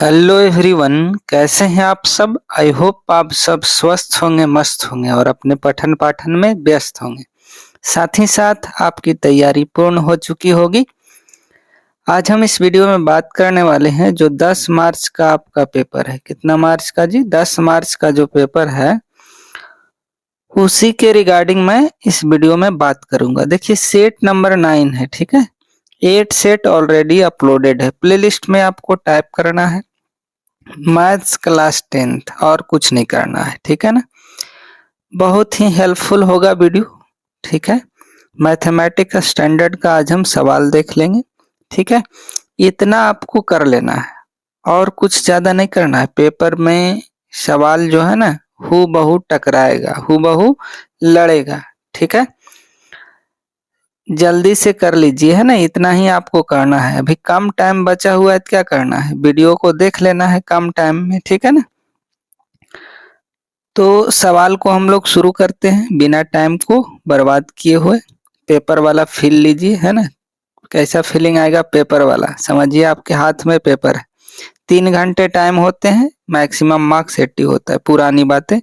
Hello everyone, कैसे हैं आप सब। आई होप आप सब स्वस्थ होंगे, मस्त होंगे और अपने पठन पाठन में व्यस्त होंगे। साथ ही साथ आपकी तैयारी पूर्ण हो चुकी होगी। आज हम इस वीडियो में बात करने वाले हैं जो 10 मार्च का आपका पेपर है। कितना मार्च का जी? 10 मार्च का जो पेपर है उसी के रिगार्डिंग मैं इस वीडियो में बात करूंगा। देखिए सेट नंबर 9 है, ठीक है। 8 सेट ऑलरेडी अपलोडेड है। प्लेलिस्ट में आपको टाइप करना है मैथ्स क्लास 10th और कुछ नहीं करना है, ठीक है ना। बहुत ही हेल्पफुल होगा वीडियो, ठीक है। मैथमेटिक्स स्टैंडर्ड का आज हम सवाल देख लेंगे, ठीक है। इतना आपको कर लेना है और कुछ ज्यादा नहीं करना है। पेपर में सवाल जो है ना हूबहू टकराएगा, हूबहू लड़ेगा, ठीक है। जल्दी से कर लीजिए, है ना। इतना ही आपको करना है। अभी कम टाइम बचा हुआ है तो क्या करना है, वीडियो को देख लेना है कम टाइम में, ठीक है ना। तो सवाल को हम लोग शुरू करते हैं बिना टाइम को बर्बाद किए हुए। पेपर वाला फील लीजिए, है ना। कैसा फीलिंग आएगा पेपर वाला, समझिए आपके हाथ में पेपर है। 3 घंटे टाइम होते हैं, मैक्सिमम मार्क्स 80 होता है। पुरानी बातें।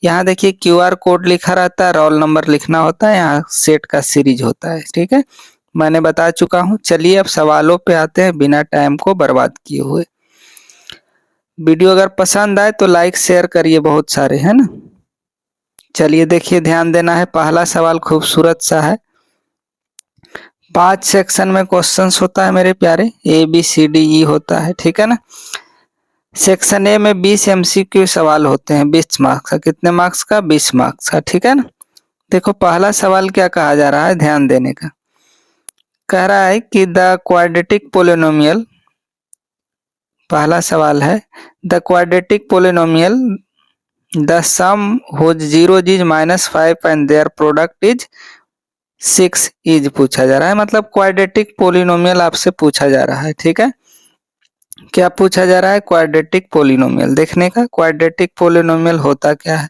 यहाँ देखिए क्यूआर कोड लिखा रहता है, रोल नंबर लिखना होता है, यहाँ सेट का सीरीज होता है, ठीक है। मैंने बता चुका हूँ। चलिए अब सवालों पे आते हैं बिना टाइम को बर्बाद किए हुए। वीडियो अगर पसंद आए तो लाइक शेयर करिए बहुत सारे, है ना। चलिए देखिए, ध्यान देना है। पहला सवाल खूबसूरत सा है। 5 सेक्शन में क्वेश्चंस होता है मेरे प्यारे, ABCDE होता है, ठीक है ना। सेक्शन ए में 20 MCQ सवाल होते हैं, 20 मार्क्स का। कितने मार्क्स का? 20 मार्क्स का, ठीक है ना। देखो पहला सवाल क्या कहा जा रहा है, ध्यान देने का। कह रहा है कि द क्वाड्रेटिक पोलिनोमियल, पहला सवाल है, the quadratic polynomial the sum whose zeros is -5 and their product is 6 इज पूछा जा रहा है। मतलब क्वाड्रेटिक पोलिनोमियल आपसे पूछा जा रहा है, ठीक है। क्या पूछा जा रहा है? क्वाड्रेटिक पोलिनोमियल देखने का। क्वाड्रेटिक पोलिनोमियल होता क्या है?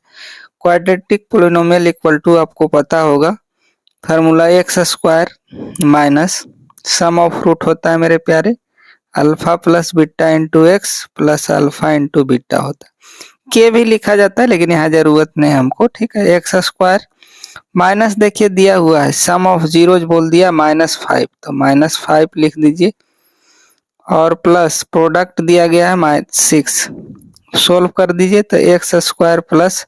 क्वाड्रेटिक पोलिनोमियल इक्वल टू आपको पता होगा formula x square minus sum of root होता है मेरे प्यारे alpha plus beta into x plus alpha into beta होता है। के भी लिखा जाता है लेकिन यहाँ जरूरत नहीं हमको, ठीक है। एक्स स्क्वायर माइनस देखिए दिया हुआ है सम ऑफ जीरोज बोल दिया -5, तो -5 लिख दीजिए और प्लस प्रोडक्ट दिया गया है -6। सोल्व कर दीजिए तो x square plus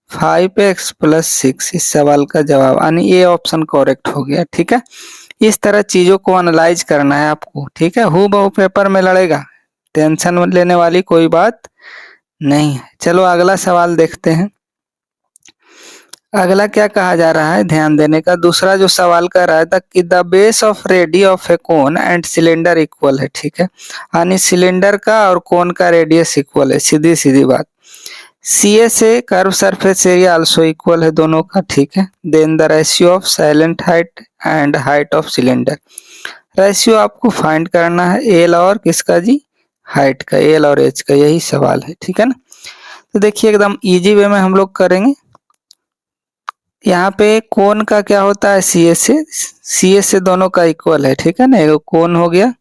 5x plus 6 इस सवाल का जवाब, यानी ये ऑप्शन करेक्ट हो गया, ठीक है। इस तरह चीजों को एनालाइज करना है आपको, ठीक है। हूबहू पेपर में लड़ेगा, टेंशन लेने वाली कोई बात नहीं है। चलो अगला सवाल देखते हैं। अगला क्या कहा जा रहा है, ध्यान देने का। दूसरा जो सवाल कह रहा था कि the base of ready of A cone and cylinder equal है, ठीक है। यानी सिलेंडर का और कोन का रेडियस इक्वल है, सीधी सीधी बात। सी से curve surface area also equal है दोनों का, ठीक है। Then the ratio of slant height and height of cylinder, ratio आपको फाइंड करना है एल और किसका जी, हाइट का, एल और एच का, यही सवाल है, ठीक है ना। तो देखिए एकदम इजी वे में हम लोग करेंगे। यहाँ पे कोन का क्या होता है, सी से दोनों का इक्वल है, ठीक है ना। एक कोन हो गया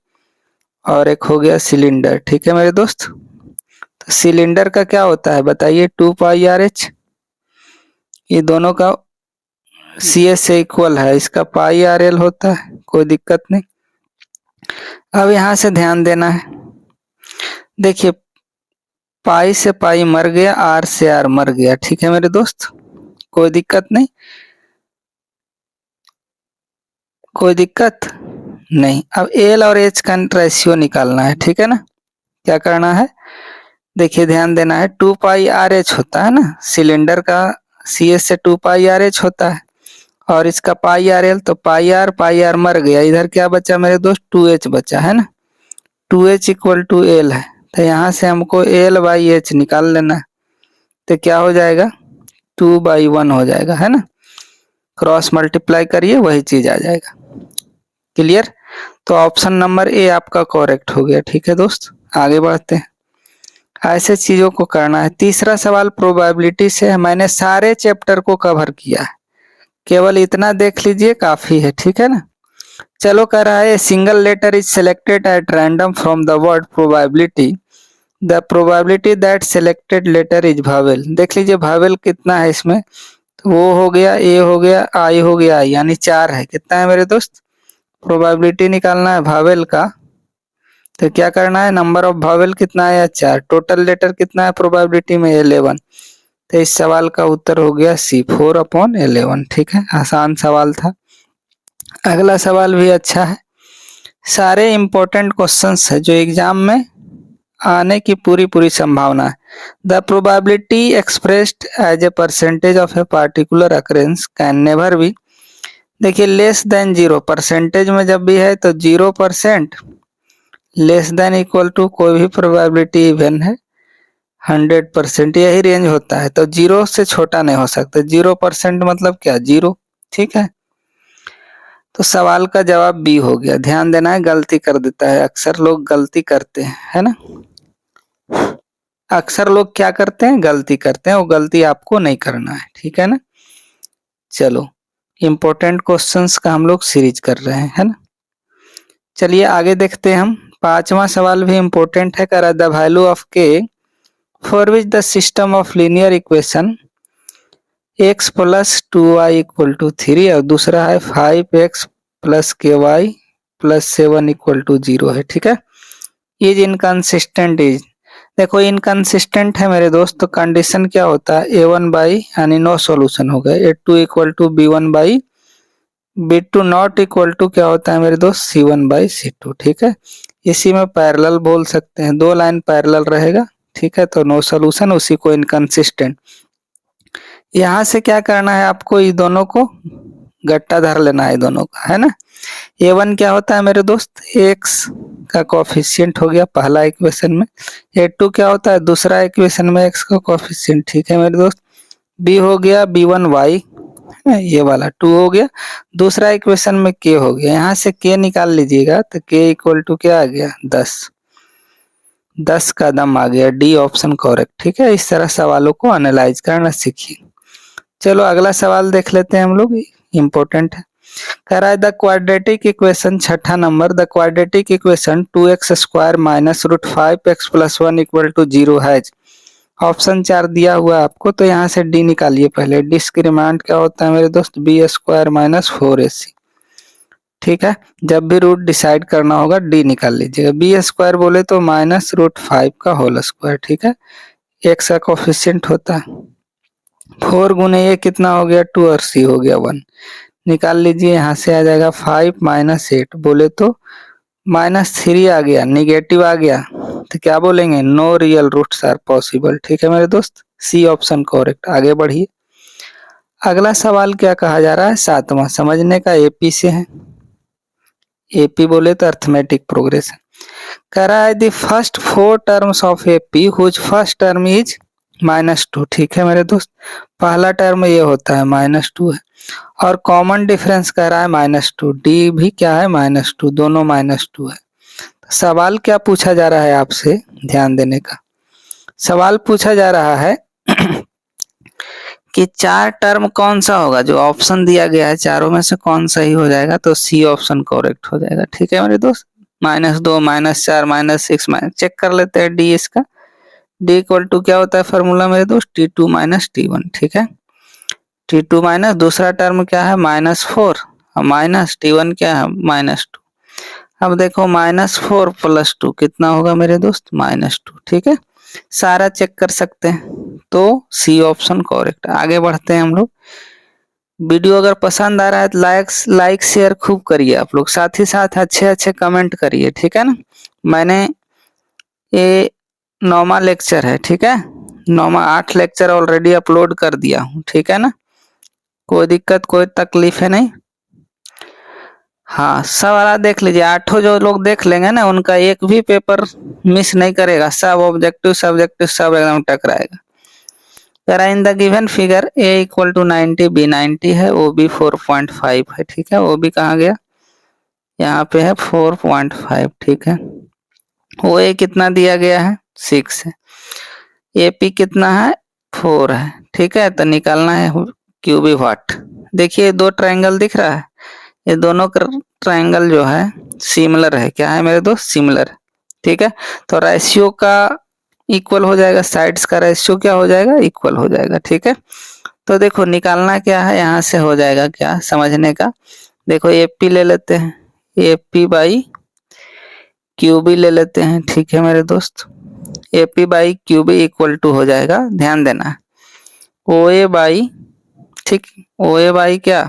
और एक हो गया सिलेंडर, ठीक है मेरे दोस्त। तो सिलेंडर का क्या होता है बताइए, 2πRh। ये दोनों का सी से इक्वल है, इसका πRl होता है, कोई दिक्कत नहीं। अब यहाँ से ध्यान देना है। देखिए पाई से पाई मर गया, आर से आर मर गया, ठीक है मेरे दोस्त, कोई दिक्कत नहीं, कोई दिक्कत नहीं। अब एल और एच का रेशियो निकालना है, ठीक है ना। क्या करना है, देखिए ध्यान देना है। 2πRh होता है ना, सिलेंडर का सी से 2πRh होता है और इसका πRl, तो पाई आर मर गया, इधर क्या बचा मेरे दोस्त, 2h बचा, है ना। 2h इक्वल टू एल है, तो यहाँ से हमको L/H निकाल लेना है। तो क्या हो जाएगा, 2/1 हो जाएगा, है ना। क्रॉस मल्टीप्लाई करिए वही चीज आ जाएगा। क्लियर। तो ऑप्शन नंबर ए आपका करेक्ट हो गया, ठीक है दोस्त। आगे बढ़ते हैं, ऐसे चीजों को करना है। तीसरा सवाल प्रोबेबिलिटी से है। मैंने सारे चैप्टर को कवर किया है, केवल इतना देख लीजिए काफी है, ठीक है ना। चलो कह रहा है single letter is selected at random from the word probability the probability that selected letter is vowel. देख लीजिए भावेल कितना है इसमें, तो वो हो गया, ए हो गया, आई हो गया, यानी 4 है। कितना है मेरे दोस्त? प्रोबेबिलिटी निकालना है भावेल का, तो क्या करना है, नंबर ऑफ भावेल कितना है, 4। टोटल लेटर कितना है प्रोबेबिलिटी में, 11। तो इस सवाल का उत्तर हो गया सी, 4/11। ठीक है, आसान सवाल था। अगला सवाल भी अच्छा है। सारे इंपॉर्टेंट क्वेश्चंस है जो एग्जाम में आने की पूरी संभावना है। The probability expressed as a percentage of a particular occurrence can never be. देखिए लेस देन 0, परसेंटेज में जब भी है तो 0%, लेस देन इक्वल टू कोई भी प्रोबेबिलिटी इवन है 100%, यही रेंज होता है। तो 0 से छोटा नहीं हो सकता। 0% मतलब क्या, 0। ठीक है, तो सवाल का जवाब बी हो गया। ध्यान देना है, गलती कर देता है, अक्सर लोग गलती करते हैं, है ना। अक्सर लोग क्या करते हैं, गलती करते हैं, वो गलती आपको नहीं करना है। ठीक है ना। चलो, इम्पोर्टेंट क्वेश्चंस का हम लोग सीरीज कर रहे हैं, है ना। चलिए आगे देखते हैं हम। 5वां सवाल भी इम्पोर्टेंट है। करा द वैल्यू ऑफ के for which the system of linear equation x + 2y = 3 और दूसरा है 5x + ky + 7 = 0 है। ठीक है, इज इनकंसिस्टेंट इज। देखो इनकंसिस्टेंट है मेरे दोस्त, तो कंडीशन क्या होता है, a1 बाई यानी नो सॉल्यूशन हो गया, a2 = b1 by b2 not equal to क्या होता है मेरे दोस्त, c1 बाई c2। ठीक है, इसी में पैरेलल बोल सकते हैं, 2 लाइन पैरेलल रहेगा। ठीक है, तो नो सॉल्यूशन, उसी को इनकंसिस्टेंट। यहाँ से क्या करना है आपको, ये दोनों को गट्टा धर लेना है, दोनों का, है ना। a1 क्या होता है मेरे दोस्त, x का कोफिशिएंट हो गया पहला इक्वेशन में। a2 क्या होता है दूसरा इक्वेशन में, x का कोफिशिएंट। ठीक है मेरे दोस्त, b हो गया b1y, ये वाला 2 हो गया। दूसरा इक्वेशन में k हो गया, यहाँ से k निकाल लीजिएगा तो k = क्या आ गया, 10। 10 का दम आ गया, डी ऑप्शन करेक्ट। ठीक है, इस तरह सवालों को एनालाइज करना सीखिए। चलो अगला सवाल देख लेते हैं हम लोग, इम्पोर्टेंट है। कह रहा है द क्वाड्रेटिक इक्वेशन, छठा number, the quadratic equation 2x² - √5x + 1 = 0 has. Option 4 दिया हुआ है आपको, तो यहाँ से डी निकालिए पहले। डिस्क्रिमिनेंट क्या होता है मेरे दोस्त, b² - 4ac। ठीक है, जब भी रूट डिसाइड करना होगा डी निकाल लीजिएगा। b² बोले तो -√5 का होल स्क्वायर। ठीक है, x का कोफिशिएंट होता है 4 गुने ये कितना हो गया, 2 और c हो गया 1। निकाल लीजिए, यहाँ से आ जाएगा 5 - 8 बोले तो -3 आ गया, निगेटिव आ गया, तो क्या बोलेंगे, no real roots are possible. ठीक है मेरे दोस्त, सी ऑप्शन करेक्ट। आगे बढ़िए। अगला सवाल क्या कहा जा रहा है, 7वां, समझने का, एपी से है। एपी बोले तो अर्थमेटिक प्रोग्रेशन। कह रहा है the first 4 terms of AP whose first term is -2। ठीक है मेरे दोस्त, पहला टर्म ये होता है -2 है, और कॉमन डिफरेंस कह रहा है -2। डी भी क्या है, -2, दोनों -2 है। सवाल क्या पूछा जा रहा है आपसे, ध्यान देने का। सवाल पूछा जा रहा है कि 4 टर्म कौन सा होगा, जो ऑप्शन दिया गया है चारों में से कौन सही हो जाएगा, तो सी ऑप्शन करेक्ट हो जाएगा। ठीक है मेरे दोस्त, -2 -4 -6 चेक कर लेते हैं डी इसका। डी = क्या होता है फॉर्मूला मेरे दोस्त, T2 - T1। ठीक है, T2 माइनस दूसरा टर्म क्या है, -4 और माइनस T1 क्या है, -2। अब देखो -4 + 2 कितना होगा मेरे दोस्त, -2। ठीक है, सारा चेक कर सकते हैं, तो सी ऑप्शन करेक्ट। आगे बढ़ते हैं हम लोग। वीडियो अगर पसंद आ रहा है तो लाइक शेयर खूब करिए आप लोग, साथ ही साथ अच्छे कमेंट करिए। ठीक है ना। मैंने ये 9वां लेक्चर है, ठीक है, 8 लेक्चर ऑलरेडी अपलोड कर दिया हूँ। ठीक है ना, कोई दिक्कत कोई तकलीफ है नहीं। हाँ, सब वाला देख लीजिए, 8 जो लोग देख लेंगे ना उनका एक भी पेपर मिस नहीं करेगा, सब ऑब्जेक्टिव सब्जेक्टिव सब एकदम टकराएगा। In the given figure a = 90, b 90 है, o b 4.5 है। ठीक है, o b कहाँ गया, यहाँ पे है 4.5। ठीक है, o a कितना दिया गया है, 6 है, a p कितना है, 4 है। ठीक है, तो निकालना है q b व्हाट। देखिए 2 ट्रायंगल दिख रहा है, ये दोनों ट्रायंगल जो है सिमिलर है, क्या है मेरे दोस्त, सिमिलर। ठीक है, तो रेशियो का इक्वल हो जाएगा, साइड्स का रेशियो क्या हो जाएगा, इक्वल हो जाएगा। ठीक है, तो देखो निकालना क्या है, यहाँ से हो जाएगा क्या समझने का। देखो एपी ले लेते हैं, एपी बाई क्यूबी ले लेते हैं। ठीक है मेरे दोस्त, AP by QB equal to हो जाएगा, ध्यान देना, ओ ए बाई, ठीक, ओ ए बाई क्या,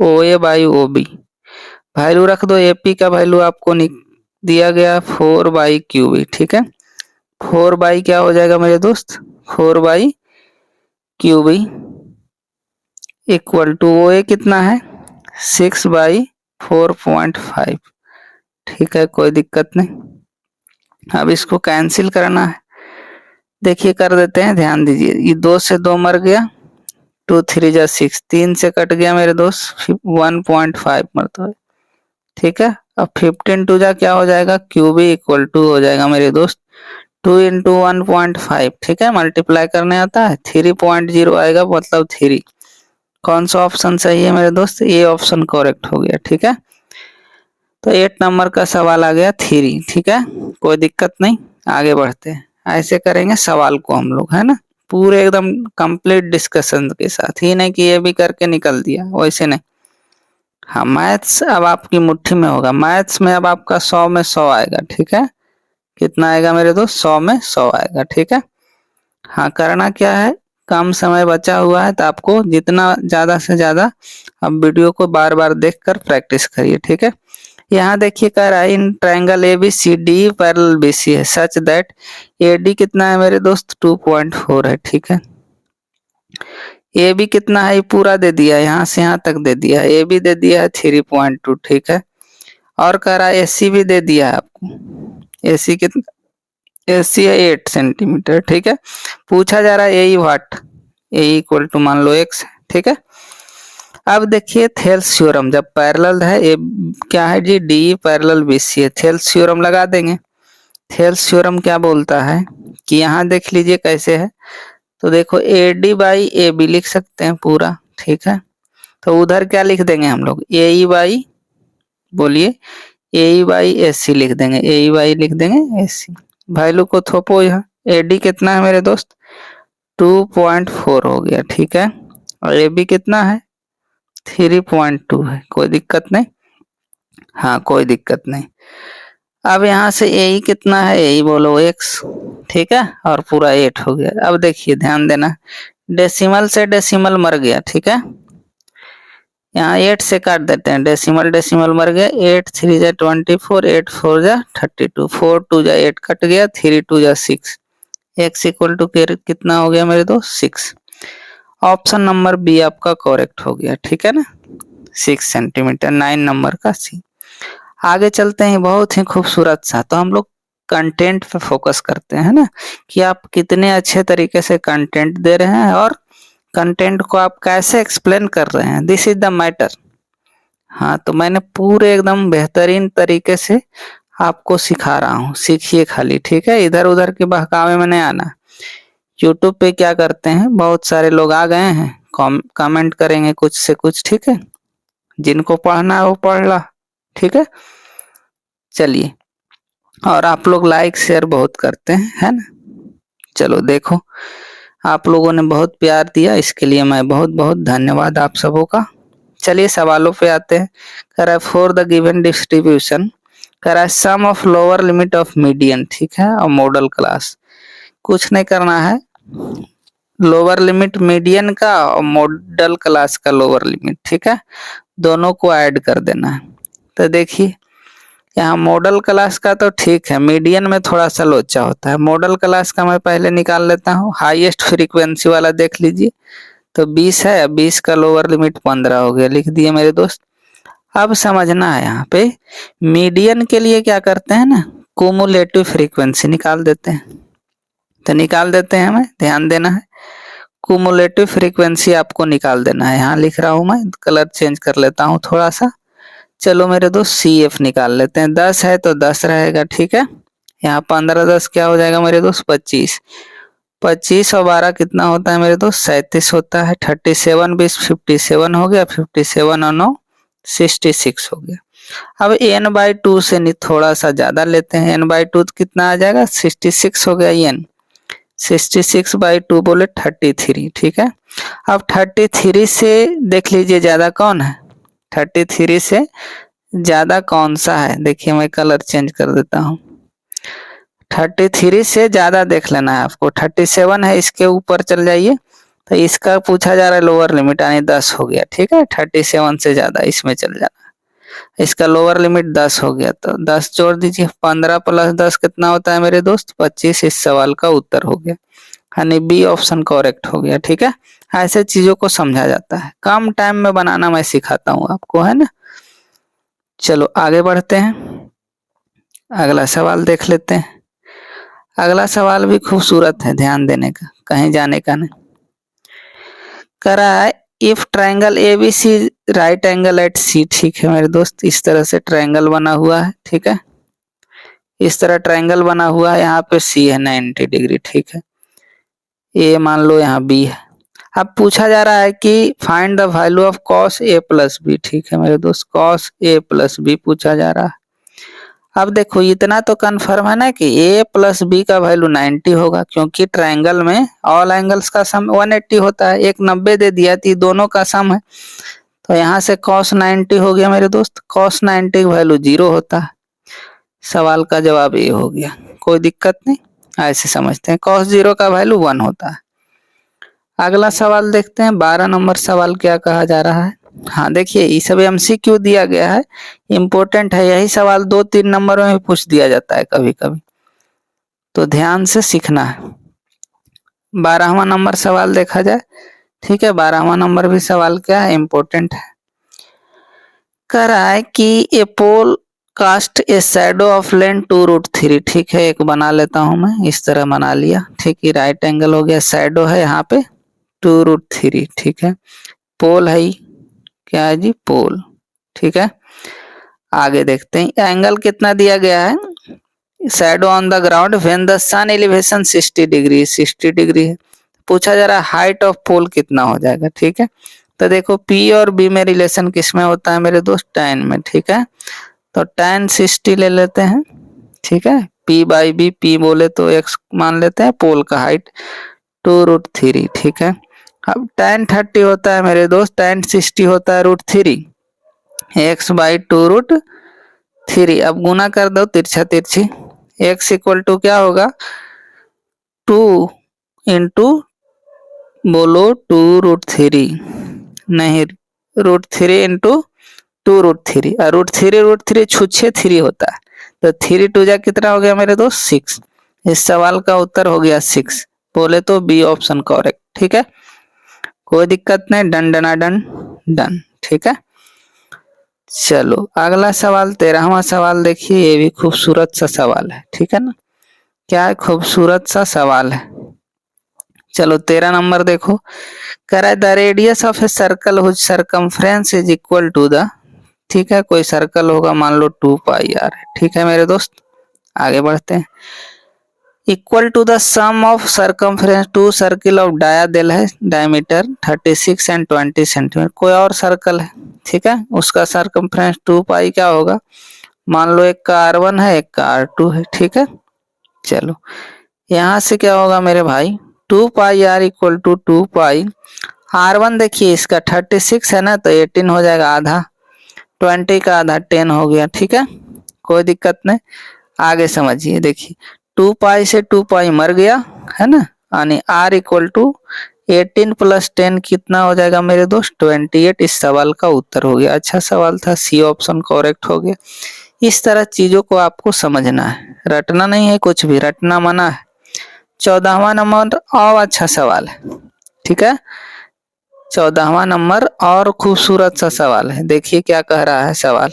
ओ ए बाई ओ बी। वैल्यू रख दो, एपी का वैल्यू आपको दिया गया 4 बाई क्यूबी। ठीक है, 4 बाई क्या हो जाएगा मेरे दोस्त, 4 by QB equal to O A कितना है 6 बाई 4.5। ठीक है, कोई दिक्कत नहीं। अब इसको कैंसिल करना है, देखिए कर देते हैं, ध्यान दीजिए, ये 2 से 2 मर गया, 2 3 जा 6, 3 से कट गया मेरे दोस्त 1.5 मरता है। ठीक है, अब 15 टू जा क्या हो जाएगा, क्यूबी इक्वल टू हो जाएगा मेरे दोस्त 2 इंटू 1.5। ठीक है, मल्टीप्लाई करने आता है, 3.0 आएगा, मतलब 3। कौन सा ऑप्शन सही है मेरे दोस्त, ये ऑप्शन करेक्ट हो गया। ठीक है, तो 8 नंबर का सवाल आ गया 3। ठीक है, कोई दिक्कत नहीं, आगे बढ़ते हैं। ऐसे करेंगे सवाल को हम लोग, है ना, पूरे एकदम कंप्लीट डिस्कशन के साथ, ही नहीं कि ये भी करके निकल दिया, वैसे नहीं। हाँ, मैथ्स अब आपकी मुट्ठी में होगा, मैथ्स में अब आपका 100 में 100 आएगा। ठीक है, कितना आएगा मेरे दोस्त, 100 में 100 आएगा। ठीक है, हाँ, करना क्या है, कम समय बचा हुआ है तो आपको जितना ज़्यादा से ज़्यादा अब वीडियो को बार बार देखकर प्रैक्टिस करिए। ठीक है, यहाँ देखिए कह रहा है in triangle A B C D parallel B C है सच दैट ए डी कितना है मेरे दोस्त 2.4 है। ठीक है, ए बी कितना है, पूरा दे दिया, यहाँ से यहाँ तक दे दिया, ए बी दे दिया है 3.2। ठीक है, और कह रहा है ए सी भी दे दिया है आपको, ए सी कितना, ए सी है 8 सेंटीमीटर। ठीक है, पूछा जा रहा है ए वाट, ए इक्वल टू मान लो x है। ठीक है, अब देखिए थेल्स थ्योरम, जब पैरेलल है ए क्या है जी, डी पैरेलल बी सी है, थेल्स थ्योरम लगा देंगे। थेल्स थ्योरम क्या बोलता है कि यहाँ देख लीजिए कैसे है, तो देखो A D by A B लिख सकते हैं पूरा। ठीक है, तो उधर क्या लिख देंगे हम लोग, ए ई बाई, बोलिए, ए ई बाई ए सी लिख देंगे, ए ई बाई लिख देंगे ए सी। वैल्यू को थोपो यहाँ, ए डी कितना है मेरे दोस्त 2.4 हो गया। ठीक है, और ए बी कितना है 3.2 है, कोई दिक्कत नहीं, हाँ कोई दिक्कत नहीं। अब यहाँ से ए ई कितना है, ए ई बोलो x। ठीक है, और पूरा 8 हो गया। अब देखिए ध्यान देना, डेसिमल से डेसिमल मर गया। ठीक है, यहाँ 8 से काट देते हैं, डेसिमल डेसिमल मर गया, 8 3 जा 24, 8 4 जा 32, 4 2 जा 8 कट गया, 3 2 जा 6, x इक्वल टू कितना हो गया मेरे दोस्त 6। ऑप्शन नंबर बी आपका करेक्ट हो गया। ठीक है ना, 6 सेंटीमीटर, 9 नंबर का सी। आगे चलते हैं, बहुत ही खूबसूरत सा, तो हम लोग कंटेंट पे फोकस करते हैं ना, कि आप कितने अच्छे तरीके से कंटेंट दे रहे हैं और कंटेंट को आप कैसे एक्सप्लेन कर रहे हैं, दिस इज द मैटर। हाँ, तो मैंने पूरे एकदम बेहतरीन तरीके से आपको सिखा रहा हूँ, सीखिए खाली। ठीक है, इधर उधर के बहकावे में नहीं आना। यूट्यूब पे क्या करते हैं, बहुत सारे लोग आ गए हैं, कमेंट करेंगे कुछ से कुछ। ठीक है, जिनको पढ़ना है वो पढ़ ला। ठीक है, चलिए, और आप लोग लाइक शेयर बहुत करते हैं, है ना। चलो देखो, आप लोगों ने बहुत प्यार दिया, इसके लिए मैं बहुत बहुत धन्यवाद आप सबों का। चलिए सवालों पे आते हैं। कह रहा है फॉर द गिवन डिस्ट्रीब्यूशन, कह रहा है sum of lower limit of median. ठीक है, और मॉडल क्लास, कुछ नहीं करना है, लोअर लिमिट मीडियन का और मॉडल क्लास का लोअर लिमिट। ठीक है, दोनों को ऐड कर देना है। तो देखिए यहाँ मॉडल क्लास का तो ठीक है, मीडियन में थोड़ा सा लोचा होता है। मॉडल क्लास का मैं पहले निकाल लेता हूँ, हाईएस्ट फ्रीक्वेंसी वाला देख लीजिए, तो 20 है, 20 का लोअर लिमिट 15 हो गया, लिख दिए मेरे दोस्त। अब समझना है यहाँ पे मीडियन के लिए क्या करते हैं ना, कुमुलेटिव फ्रीक्वेंसी निकाल देते हैं। तो निकाल देते हैं, हमें ध्यान देना है, कुमुलेटिव फ्रीक्वेंसी आपको निकाल देना है। यहाँ लिख रहा हूँ मैं, कलर चेंज कर लेता हूँ थोड़ा सा। चलो मेरे दोस्त सी एफ निकाल लेते हैं, 10 है तो 10 रहेगा। ठीक है, यहाँ 15 10 क्या हो जाएगा मेरे दोस्त 25, 25 और 12 कितना होता है मेरे दोस्त 37 होता है। 37 20 57 हो गया, 57 और 9 66 हो गया। अब n/2 से नहीं, थोड़ा सा ज़्यादा लेते हैं। n/2 कितना आ जाएगा, 66 हो गया। n 66/2 बोले 33, ठीक है। अब 33 से देख लीजिए ज़्यादा कौन है, 33 से ज़्यादा कौन सा है। देखिए मैं कलर चेंज कर देता हूँ। 33 से ज़्यादा देख लेना है आपको। 37 है, इसके ऊपर चल जाइए। तो इसका पूछा जा रहा है लोअर लिमिट, यानी 10 हो गया, ठीक है। 37 से ज़्यादा इसमें चल जाना है। इसका लोअर लिमिट 10 हो गया, तो 10 जोड़ दीजिए। 15 + 10 कितना होता है मेरे दोस्त, 25। इस सवाल का उत्तर हो गया, यानी बी ऑप्शन करेक्ट हो गया, ठीक है। ऐसे चीज़ों को समझा जाता है, कम टाइम में बनाना मैं सिखाता हूँ आपको, है ना। चलो आगे बढ़ते हैं, अगला सवाल देख लेते हैं। अगला सवाल भी खूबसूरत है, ध्यान देने का, कहीं जाने का नहीं। करा है if triangle ABC right angle at C, ठीक है मेरे दोस्त। इस तरह से ट्रायंगल बना हुआ है, ठीक है। इस तरह ट्रायंगल बना हुआ है, यहाँ पे C है 90 डिग्री, ठीक है। A मान लो यहाँ B है। अब पूछा जा रहा है कि find the value of cos A + B, ठीक है मेरे दोस्त। cos A + B पूछा जा रहा है। अब देखो इतना तो कन्फर्म है ना कि A + B का वैल्यू 90 होगा, क्योंकि ट्रायंगल में ऑल एंगल्स का सम 180 होता है। एक 90 दे दिया थी, दोनों का सम है, तो यहाँ से cos 90 हो गया मेरे दोस्त। cos 90 की वैल्यू 0 होता है। सवाल का जवाब ये हो गया, कोई दिक्कत नहीं, ऐसे समझते हैं। cos 0 का वैल्यू 1 होता है। अगला सवाल देखते हैं, 12 नंबर सवाल क्या कहा जा रहा है। हाँ देखिए, ये सब MCQ दिया गया है, इम्पोर्टेंट है। यही सवाल 2-3 नंबर में भी पूछ दिया जाता है कभी कभी, तो ध्यान से सीखना है। 12वां नंबर सवाल देखा जाए, ठीक है। 12वां नंबर भी सवाल क्या है, इम्पोर्टेंट है। कह रहा है कि a pole cast a shadow of length 2√3, ठीक है। एक बना लेता हूं मैं, इस तरह बना लिया, ठीक है। राइट एंगल हो गया, शैडो है यहाँ पे 2√3, ठीक है। पोल है, क्या है जी, पोल, ठीक है। आगे देखते हैं, एंगल कितना दिया गया है। Shadow on the ground when the sun elevation 60 degree, 60 degree है। पूछा जा रहा है हाइट ऑफ पोल कितना हो जाएगा, ठीक है। तो देखो P और B में रिलेशन किस में होता है मेरे दोस्त, tan में, ठीक है। तो tan 60 ले लेते हैं, ठीक है। P/B, P बोले तो x मान लेते हैं, पोल का हाइट 2√3, ठीक है। अब tan 30 होता है मेरे दोस्त, tan 60 होता है √3, x/2√3। अब गुना कर दो तिरछा तिरछी, x = क्या होगा, 2 इंटू बोलो 2√3, नहीं √3 इंटू 2√3, और √3 छुच्छे 3 होता है, तो 3 2 जा कितना हो गया मेरे दोस्त, 6। इस सवाल का उत्तर हो गया 6, बोले तो बी ऑप्शन करेक्ट, ठीक है। कोई दिक्कत नहीं, डन डना डन डन, ठीक है। चलो अगला सवाल, 13वां सवाल देखिए, ये भी खूबसूरत सा सवाल है, ठीक है ना। क्या है, खूबसूरत सा सवाल है। चलो 13 नंबर देखो, कह रहा है the radius of a circle whose circumference is equal to the, ठीक है। कोई सर्कल होगा, मान लो 2πr है, ठीक है मेरे दोस्त। आगे बढ़ते हैं, equal to the sum of circumference to circle of डायादेल है, डायमीटर 36 एंड 20 सेंटीमीटर। कोई और सर्कल है, ठीक है, उसका सरकमफ्रेंस 2π क्या होगा, मान लो एक का R1 है, एक का R2 है, ठीक है। चलो यहाँ से क्या होगा मेरे भाई, 2πr = 2π। R1 देखिए इसका 36 है ना, तो 18 हो जाएगा आधा, 20 का आधा 10 हो गया, ठीक है। कोई दिक्कत नहीं, आगे समझिए। देखिए 2π से 2π मर गया, है ना, यानी R = 18 + 10 कितना हो जाएगा मेरे दोस्त, 28। इस सवाल का उत्तर हो गया। अच्छा सवाल था, सी ऑप्शन करेक्ट हो गया। इस तरह चीजों को आपको समझना है, रटना नहीं है, कुछ भी रटना मना है। 14वां नंबर और अच्छा सवाल है, ठीक है। 14वां नंबर और खूबसूरत सा सवाल है, देखिए क्या कह रहा है सवाल।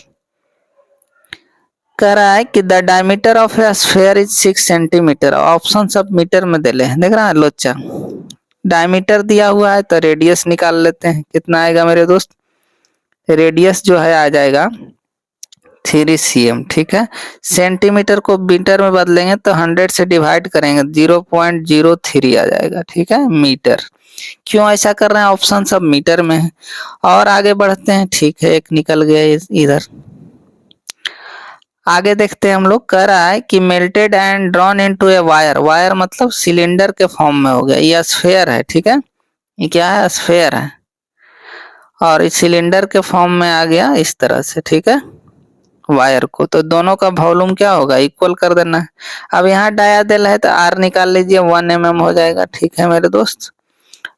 कह रहा है कि the diameter of A sphere is 6 centimetre. Option सब मीटर में दे ले, देख रहा है लोचा। डायमीटर दिया हुआ है तो रेडियस निकाल लेते हैं, कितना आएगा मेरे दोस्त, रेडियस जो है आ जाएगा 3 cm, ठीक है। सेंटीमीटर को मीटर में बदलेंगे तो 100 से डिवाइड करेंगे, 0.03 आ जाएगा, ठीक है, मीटर। क्यों ऐसा कर रहे हैं, ऑप्शन सब मीटर में है। और आगे बढ़ते हैं, ठीक है, एक निकल गया इधर, आगे देखते हैं हम लोग, कह रहा है कि melted and drawn into a wire, wire मतलब सिलेंडर के फॉर्म में हो गया, ये स्फेयर है, ठीक है, ये क्या है, स्फेयर है, और इस सिलेंडर के फॉर्म में आ गया इस तरह से, ठीक है, वायर को, तो दोनों का वॉल्यूम क्या होगा, इक्वल कर देना है। अब यहाँ डायादेल है तो आर निकाल लीजिए, 1 mm हो जाएगा, ठीक है मेरे दोस्त।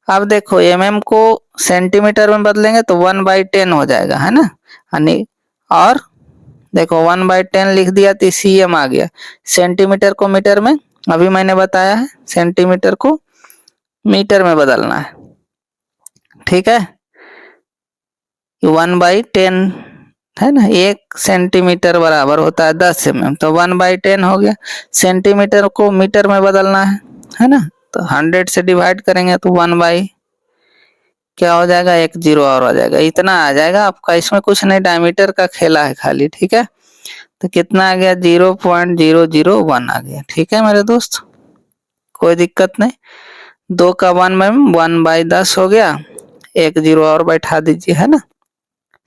अब देखो mm को सेंटीमीटर में बदलेंगे तो 1/10 हो जाएगा, है ना, यानी, और देखो 1/10 लिख दिया तो cm आ गया। सेंटीमीटर को मीटर में, अभी मैंने बताया है सेंटीमीटर को मीटर में बदलना है, ठीक है, 1/10 है ना, 1 सेंटीमीटर बराबर होता है 10 mm, तो 1/10 हो गया। सेंटीमीटर को मीटर में बदलना है ना, तो 100 से डिवाइड करेंगे तो 1 बाई क्या हो जाएगा, 1 0 और हो जाएगा, इतना आ जाएगा आपका, इसमें कुछ नहीं, डायमीटर का खेला है खाली, ठीक है। तो कितना आ गया, 0.001 आ गया, ठीक है मेरे दोस्त, कोई दिक्कत नहीं। 2 का 1 में 1/10 हो गया, 1 0 और बैठा दीजिए, है ना,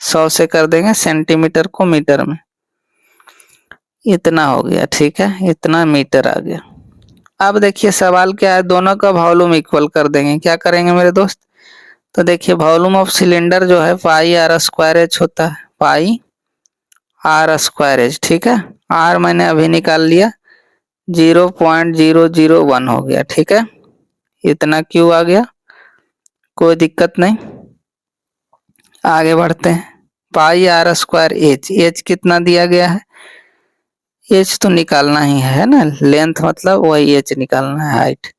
100 से कर देंगे सेंटीमीटर को मीटर में, इतना हो गया, ठीक है, इतना मीटर आ गया। अब देखिए सवाल क्या है, दोनों का वॉल्यूम इक्वल कर देंगे, क्या करेंगे मेरे दोस्त, तो देखिए वॉल्यूम ऑफ सिलेंडर जो है पाई आर स्क्वायर एच होता है, पाई आर स्क्वायर एच, ठीक है, आर मैंने अभी निकाल लिया, 0.001 हो गया, ठीक है, इतना क्यू आ गया, कोई दिक्कत नहीं। आगे बढ़ते हैं, पाई आर स्क्वायर एच, एच कितना दिया गया है, एच तो निकालना ही है ना, लेंथ मतलब वही एच निकालना है, हाइट।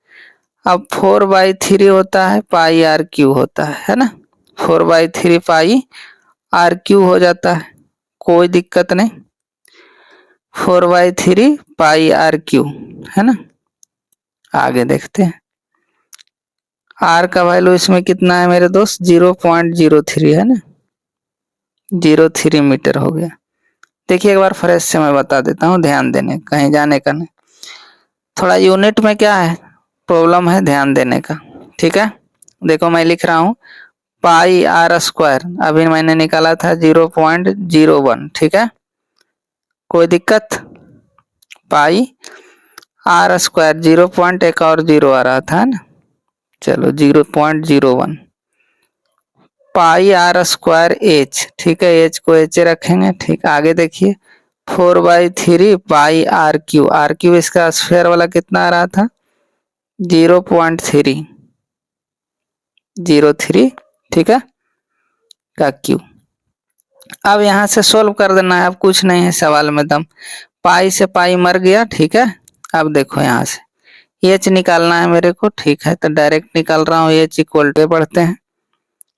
अब 4/3 होता है, पाई आर क्यू होता है ना, 4/3 पाई आर क्यू हो जाता है, कोई दिक्कत नहीं, 4/3 पाई आर क्यू, है ना। आगे देखते हैं, आर का वैल्यू इसमें कितना है मेरे दोस्त, 0.03 है ना, 03 मीटर हो गया। देखिए एक बार फ्रेश से मैं बता देता हूँ, ध्यान देने, कहीं जाने का नहीं, थोड़ा यूनिट में क्या है प्रॉब्लम है, ध्यान देने का, ठीक है। देखो मैं लिख रहा हूँ पाई आर स्क्वायर, अभी मैंने निकाला था 0.01, ठीक है, कोई दिक्कत, पाई आर स्क्वायर 0. एक और 0 आ रहा था ना, चलो 0.01 पाई आर स्क्वायर एच, ठीक है, एच को एच रखेंगे, ठीक, आगे देखिए 4/3 पाई आर क्यू, आर क्यू इसका स्फेयर वाला कितना आ रहा था, 0.303, ठीक है, का क्यू। अब यहाँ से सोल्व कर देना है, अब कुछ नहीं है सवाल में दम, पाई से पाई मर गया, ठीक है। अब देखो यहाँ से एच निकालना है मेरे को, ठीक है, तो डायरेक्ट निकाल रहा हूँ, एच इक्वल टू, पढ़ते हैं,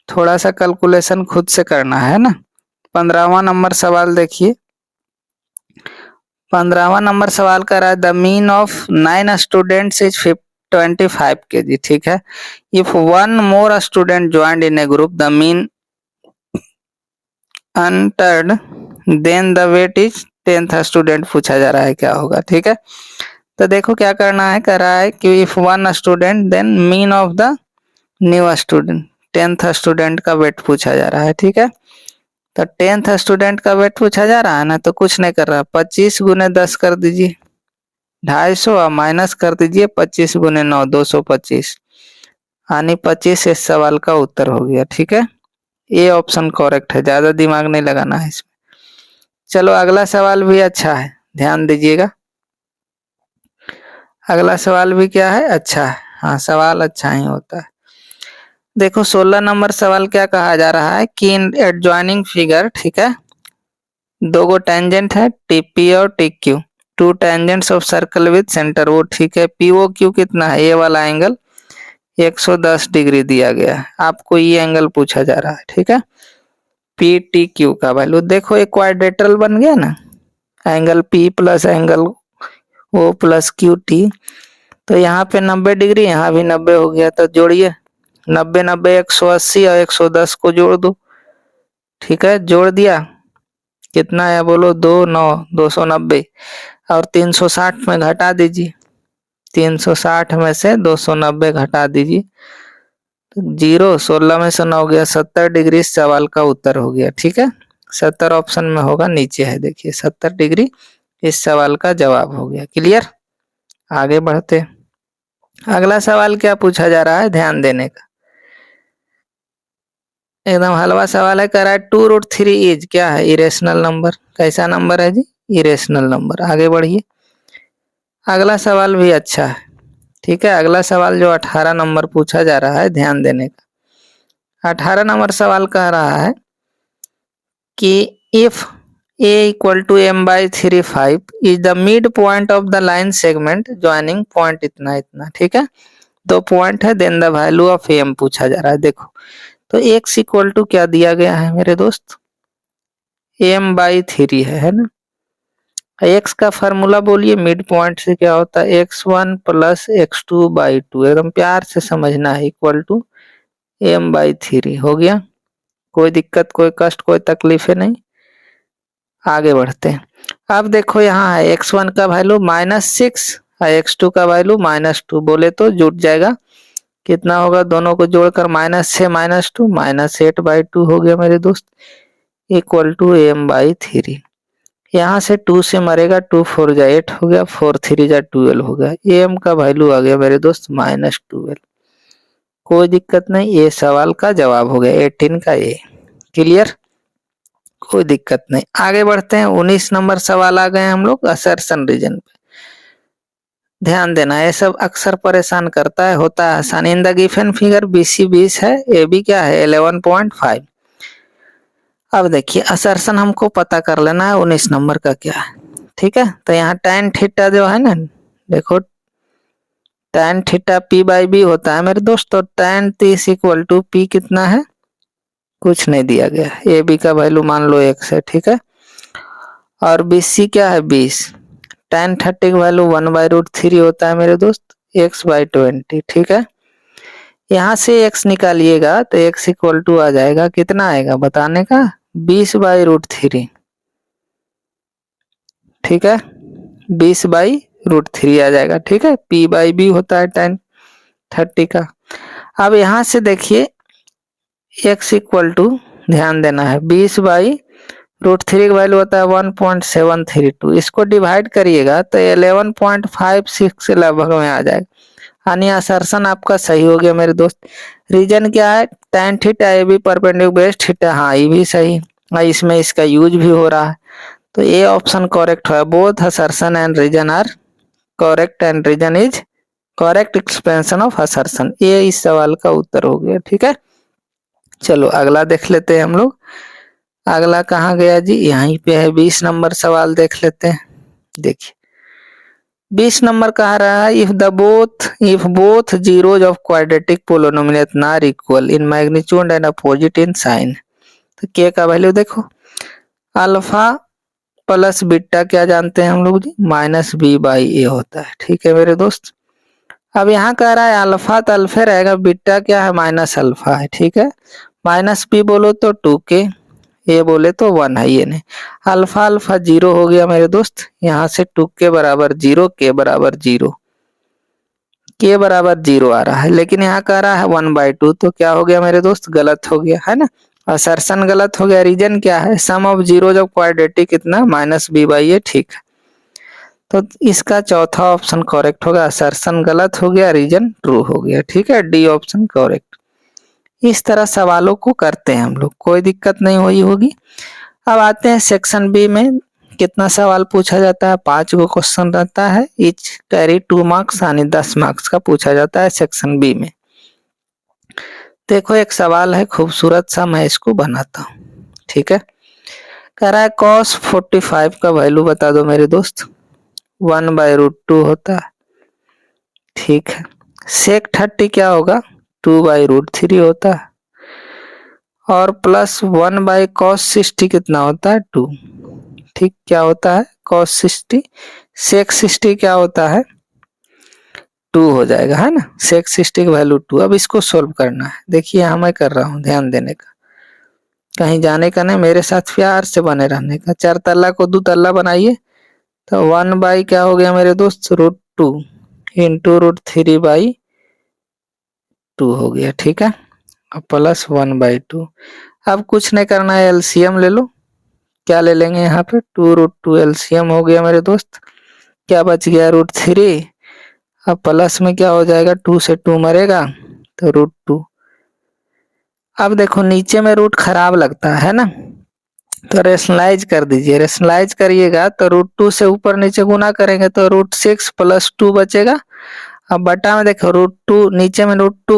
थोड़ा सा कैलकुलेशन खुद से करना है ना। 15वां नंबर सवाल देखिए, 15वां नंबर सवाल कर रहा है, the mean of 9 students is 25 kg, ठीक है, if 1 more student joined in a group, the mean unaltered then the weight is 10th student पूछा जा रहा है, क्या होगा, ठीक है। तो देखो क्या करना है, कर रहा है कि if 1 student then mean of the new student, 10th student का वेट पूछा जा रहा है, ठीक है। तो 10th स्टूडेंट का वेट पूछा जा रहा है ना, तो कुछ नहीं कर रहा, 25 × 10 कर दीजिए 250, और माइनस कर दीजिए 25 × 9 225, यानी 25 इस सवाल का उत्तर हो गया, ठीक है, ये ऑप्शन करेक्ट है, ज्यादा दिमाग नहीं लगाना है इसमें। चलो अगला सवाल भी अच्छा है, ध्यान दीजिएगा, अगला सवाल भी क्या है, अच्छा है, हाँ सवाल अच्छा ही होता है। देखो 16 नंबर सवाल क्या कहा जा रहा है कि इन एडजॉइनिंग फिगर, ठीक है, दो गो टेंजेंट है टीपी और TQ, 2 tangents of circle with centre, वो ठीक है, पीओ क्यू कितना है, ये वाला एंगल 110 डिग्री दिया गया है, आपको ये एंगल पूछा जा रहा है, ठीक है, पी टी क्यू का वैल्यू, देखो एक क्वाड्रेटरल बन गया ना, angle P plus angle O plus Q T, तो यहाँ पे 90 डिग्री, यहाँ भी 90 हो गया, तो जोड़िए 90 90 180 और 110 को जोड़ दो, ठीक है, जोड़ दिया, कितना है बोलो, 2 9 290, और 360 में घटा दीजिए, 360 में से 290 घटा दीजिए, तो 0 16 में से 9 गया, 70 डिग्री सवाल का उत्तर हो गया, ठीक है, 70 ऑप्शन में होगा, नीचे है देखिए 70 डिग्री। इस सवाल का जवाब हो गया। क्लियर। आगे बढ़ते। अगला सवाल क्या पूछा जा रहा है, ध्यान देने का, एकदम हलवा सवाल है। कह रहा है 2√3 इज क्या है, इरेशनल नंबर। कैसा नंबर है जी, इरेशनल नंबर। आगे बढ़िए। अगला सवाल भी अच्छा है, ठीक है। अगला सवाल जो 18 नंबर पूछा जा रहा है, ध्यान देने का। 18 नंबर सवाल कह रहा है कि if a equal to m/3 is the mid point of the line segment joining point इतना इतना, ठीक है। 2 पॉइंट है, then the value of m पूछा जा रहा है। देखो तो x इक्वल टू क्या दिया गया है मेरे दोस्त, m/3 है ना। x का फार्मूला बोलिए, मिड पॉइंट से क्या होता है, x1 प्लस x2/2, एकदम प्यार से समझना है, इक्वल टू m/3 हो गया। कोई दिक्कत, कोई कष्ट, कोई तकलीफ है नहीं। आगे बढ़ते हैं। अब देखो यहाँ है x1 का वैल्यू -6 और x2 का वैल्यू -2, बोले तो जुट जाएगा। कितना होगा, दोनों को जोड़कर -6 -2 -8/2 हो गया मेरे दोस्त, इक्वल टू m/3। यहाँ से 2 से मरेगा, 2 4 जा 8 हो गया, 4 3 जा 12 हो गया। m का वैल्यू आ गया मेरे दोस्त -12। कोई दिक्कत नहीं, ये सवाल का जवाब हो गया 18 का ए। क्लियर, कोई दिक्कत नहीं। आगे बढ़ते हैं। 19 नंबर सवाल आ गए हम लोग असर्शन रीजन पे। ध्यान देना, ये सब अक्सर परेशान करता है, होता है आसान। इन द गिवन फिगर BC 20 है, AB क्या है 11.5। अब देखिए असर्शन हमको पता कर लेना है 19 नंबर का क्या है, ठीक है। तो यहाँ tan थीटा जो है ना, देखो tan थीटा P/B होता है मेरे दोस्त। तो tan 30 इक्वल टू P कितना है, कुछ नहीं दिया गया। AB का वैल्यू मान लो 1 है, ठीक है। और BC क्या है 20। tan 30 का वैल्यू 1/√3 होता है मेरे दोस्त, x/20, ठीक है। यहाँ से x निकालिएगा तो x इक्वल टू आ जाएगा, कितना आएगा बताने का, 20/√3, ठीक है। 20/√3 आ जाएगा, ठीक है। P/B होता है tan 30 का। अब यहाँ से देखिए x इक्वल टू, ध्यान देना है, 20/√3 का वैल्यू होता है 1.732। इसको डिवाइड करिएगा तो 11.56 के लगभग में आ जाएगा, यानी असर्शन आपका सही हो गया मेरे दोस्त। रीजन क्या है, tan theta AB perpendicular base theta, हाँ ये भी सही, इसमें इसका यूज भी हो रहा है। तो ये ऑप्शन करेक्ट है, both assertion and reason are correct and reason is correct explanation of assertion. ये इस सवाल का उत्तर हो गया, ठीक है। चलो अगला देख लेते हैं हम लोग। अगला कहाँ गया जी, यहीं पे है। 20 नंबर सवाल देख लेते हैं। देखिए 20 नंबर कह रहा है, if both zeros of quadratic polynomial are equal in magnitude and opposite in sign. तो के का वैल्यू देखो, अल्फा प्लस बीटा क्या जानते हैं हम लोग जी, -B/A होता है, ठीक है मेरे दोस्त। अब यहाँ कह रहा है अल्फा तो अल्फा रहेगा, बीटा क्या है माइनस अल्फा है, ठीक है। -B बोलो तो 2k, ये बोले तो 1 है, ये नहीं। अल्फा अल्फा 0 हो गया मेरे दोस्त, यहाँ से 2k बराबर 0, k बराबर 0, k बराबर 0 आ रहा है। लेकिन यहाँ कह रहा है 1/2, तो क्या हो गया मेरे दोस्त, गलत हो गया है ना, असर्शन गलत हो गया। रीजन क्या है, सम ऑफ जीरो जब क्वाड्रेटिक कितना -B/A, ठीक है। तो इसका चौथा ऑप्शन करेक्ट होगा, असर्शन गलत हो गया, रीजन ट्रू हो गया, ठीक है। D option correct. इस तरह सवालों को करते हैं हम लोग, कोई दिक्कत नहीं हुई होगी। अब आते हैं सेक्शन बी में। कितना सवाल पूछा जाता है, 5 गो क्वेश्चन रहता है, ईच कैरी 2 मार्क्स, यानी 10 मार्क्स का पूछा जाता है सेक्शन बी में। देखो एक सवाल है खूबसूरत सा, मैं इसको बनाता हूँ, ठीक है। कह रहा है cos 45 का वैल्यू बता दो मेरे दोस्त, 1/√2 होता है, ठीक है। sec 30 क्या होगा, 2/√3 होता है। और प्लस 1/cos 60 कितना होता है, 2, ठीक। क्या होता है cos 60, sec 60 क्या होता है, 2 हो जाएगा, है ना। sec 60 की वैल्यू 2। अब इसको सोल्व करना है। देखिए यहाँ मैं कर रहा हूँ, ध्यान देने का, कहीं जाने का नहीं, मेरे साथ प्यार से बने रहने का। 4 तल्ला को 2 तल्ला बनाइए, तो 1 क्या हो गया मेरे दोस्त, √2 इंटू √3/2 हो गया, ठीक है। अब प्लस 1/2। अब कुछ नहीं करना है, एलसीएम ले लो, क्या ले लेंगे यहाँ पे 2√2 एलसीएम हो गया मेरे दोस्त। क्या बच गया √3। अब प्लस में क्या हो जाएगा 2 से 2 मरेगा तो √2। अब देखो नीचे में रूट खराब लगता है ना, तो रेशनलाइज कर दीजिए। रेशनलाइज करिएगा तो √2 से ऊपर नीचे गुना करेंगे तो √6 + 2 बचेगा। अब बटा में देखो √2 नीचे में √2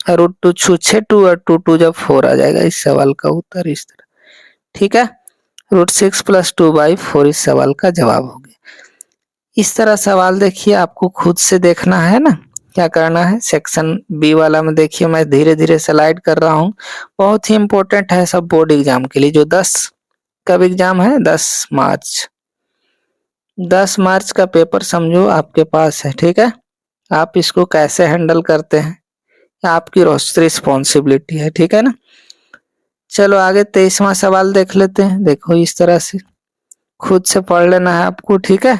और √2 छूछे 2 और 2 जब 4 आ जाएगा। इस सवाल का उत्तर इस तरह, ठीक है। √6 + 2/4 इस सवाल का जवाब हो गया। इस तरह सवाल देखिए, आपको खुद से देखना है ना, क्या करना है। सेक्शन बी वाला में देखिए मैं धीरे धीरे स्लाइड कर रहा हूँ। बहुत ही इंपॉर्टेंट है सब बोर्ड एग्जाम के लिए। जो 10 कब एग्जाम है 10 मार्च। 10 मार्च का पेपर समझो आपके पास है, ठीक है। आप इसको कैसे हैंडल करते हैं आपकी रिस्पॉन्सिबिलिटी है, ठीक है ना। चलो आगे 23वां सवाल देख लेते हैं। देखो इस तरह से खुद से पढ़ लेना है आपको, ठीक है।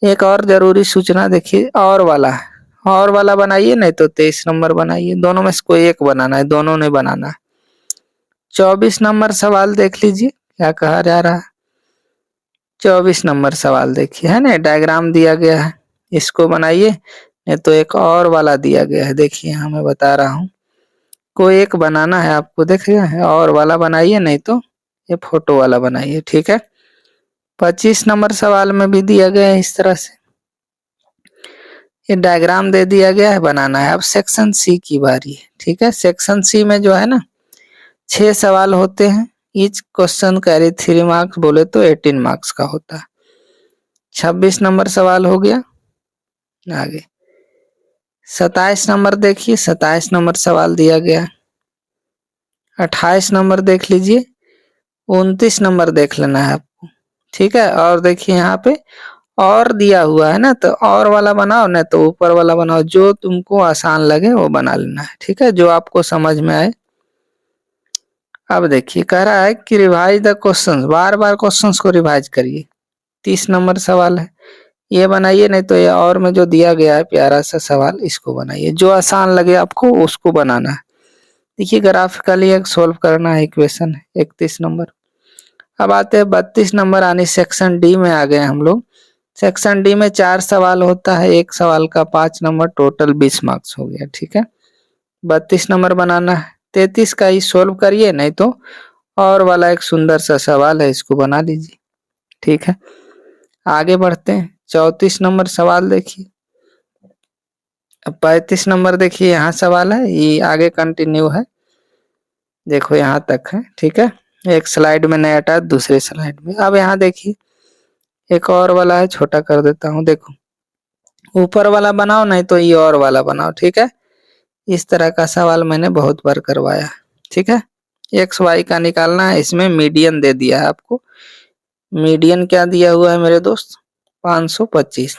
एक और जरूरी सूचना देखिए, और वाला है, और वाला बनाइए नहीं तो 23 नंबर बनाइए। दोनों में से कोई एक बनाना है, दोनों ने बनाना है। 24 नंबर सवाल देख लीजिए क्या कहा जा रहा है। 24 नंबर सवाल देखिए, है ना, डायग्राम दिया गया है, इसको बनाइए। नहीं तो एक और वाला दिया गया है, देखिए यहाँ मैं बता रहा हूँ, कोई एक बनाना है आपको। देखिए और वाला बनाइए नहीं तो ये फोटो वाला बनाइए, ठीक है। 25 नंबर सवाल में भी दिया गया है इस तरह से, ये डायग्राम दे दिया गया है, बनाना है। अब सेक्शन सी की बारी है, ठीक है। सेक्शन सी में जो है ना 6 सवाल होते हैं। ईच क्वेश्चन कैरी 3 मार्क्स, बोले तो 18 मार्क्स का होता है। 26 नंबर सवाल हो गया। आगे 27 नंबर देखिए, 27 नंबर सवाल दिया गया। 28 नंबर देख लीजिए। 29 नंबर देख लेना है आपको, ठीक है। और देखिए यहाँ पे और दिया हुआ है ना, तो और वाला बनाओ ना तो ऊपर वाला बनाओ, जो तुमको आसान लगे वो बना लेना है, ठीक है, जो आपको समझ में आए। अब देखिए कह रहा है कि revise the questions, bar bar questions को रिवाइज करिए। 30 नंबर सवाल है, ये बनाइए नहीं तो ये और में जो दिया गया है प्यारा सा सवाल, इसको बनाइए। जो आसान लगे आपको उसको बनाना है। देखिए ग्राफिकली एक सोल्व करना है इक्वेशन, 31 नंबर। अब आते हैं 32 नंबर, आने सेक्शन डी में आ गए हम लोग। सेक्शन डी में 4 सवाल होता है, एक सवाल का 5 नंबर, टोटल 20 मार्क्स हो गया, ठीक है। 32 नंबर बनाना है। 33 का ही सोल्व करिए नहीं तो और वाला एक सुंदर सा सवाल है, इसको बना लीजिए, ठीक है। आगे बढ़ते हैं। 34 नंबर सवाल देखिए। अब 35 नंबर देखिए, यहाँ सवाल है, ये आगे कंटिन्यू है, देखो यहाँ तक है, ठीक है। एक स्लाइड में नहीं हटा, दूसरे स्लाइड में। अब यहाँ देखिए एक और वाला है, छोटा कर देता हूँ। देखो ऊपर वाला बनाओ नहीं तो ये और वाला बनाओ, ठीक है। इस तरह का सवाल मैंने बहुत बार करवाया, ठीक है। एक्स वाई का निकालना है, इसमें मीडियन दे दिया है आपको। मीडियन क्या दिया हुआ है मेरे दोस्त 525।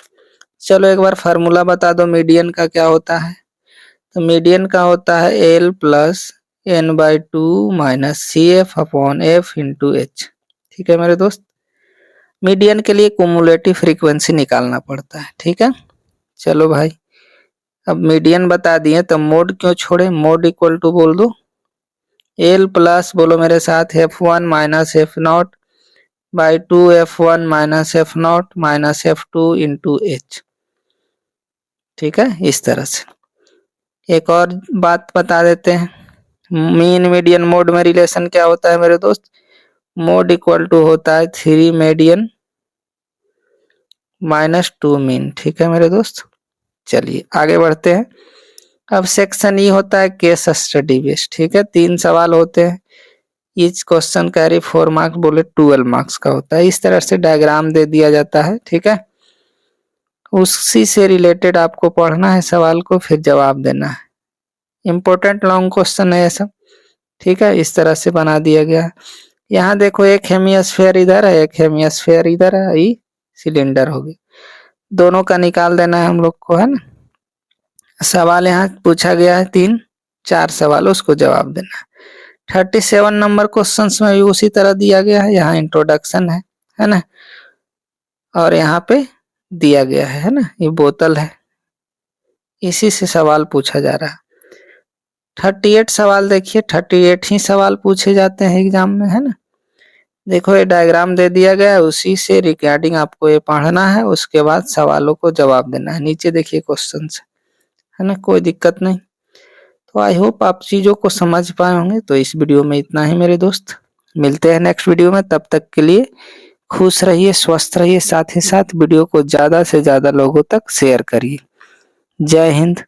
चलो एक बार फार्मूला बता दो मीडियन का क्या होता है। तो मीडियन का होता है L + n/2 - CF/F × H, ठीक है मेरे दोस्त। मीडियन के लिए कुमुलेटिव फ्रीक्वेंसी निकालना पड़ता है, ठीक है। चलो भाई अब मीडियन बता दिए तो मोड क्यों छोड़े, मोड इक्वल टू बोल दो L प्लस, बोलो मेरे साथ, F1 - F0/2 F1 - F0 - F2 × H, ठीक है। इस तरह से एक और बात बता देते हैं, मीन मीडियन मोड में रिलेशन क्या होता है मेरे दोस्त। मोड इक्वल टू होता है 3 मीडियन - 2 मीन, ठीक है मेरे दोस्त। चलिए आगे बढ़ते हैं। अब सेक्शन ई होता है केस स्टडी बेस्ड, ठीक है। 3 सवाल होते हैं, ईच क्वेश्चन कैरी 4 मार्क्स, बोले 12 मार्क्स का होता है। इस तरह से डायग्राम दे दिया जाता है, ठीक है। उसी से रिलेटेड आपको पढ़ना है सवाल को, फिर जवाब देना है। इम्पोर्टेंट लॉन्ग क्वेश्चन है ये सब, ठीक है। इस तरह से बना दिया गया है। यहाँ देखो एक हेमिस्फेयर इधर है, एक हेमिस्फेयर इधर है, ये सिलेंडर हो गया, दोनों का निकाल देना है हम लोग को, है ना। सवाल यहाँ पूछा गया है 3-4 सवाल, उसको जवाब देना है। 37 नंबर क्वेश्चंस में भी उसी तरह दिया गया है, यहाँ इंट्रोडक्शन है ना, और यहाँ पे दिया गया है ना, ये बोतल है, इसी से सवाल पूछा जा रहा है। 38 सवाल देखिए, 38 ही सवाल पूछे जाते हैं एग्जाम में, है ना। देखो ये डायग्राम दे दिया गया है, उसी से रिगार्डिंग आपको ये पढ़ना है, उसके बाद सवालों को जवाब देना है। नीचे देखिए क्वेश्चन है ना, कोई दिक्कत नहीं। तो आई होप आप चीजों को समझ पाए होंगे। तो इस वीडियो में इतना ही मेरे दोस्त, मिलते हैं नेक्स्ट वीडियो में। तब तक के लिए खुश रहिए, स्वस्थ रहिए, साथ ही साथ वीडियो को ज्यादा से ज्यादा लोगों तक शेयर करिए। जय हिंद।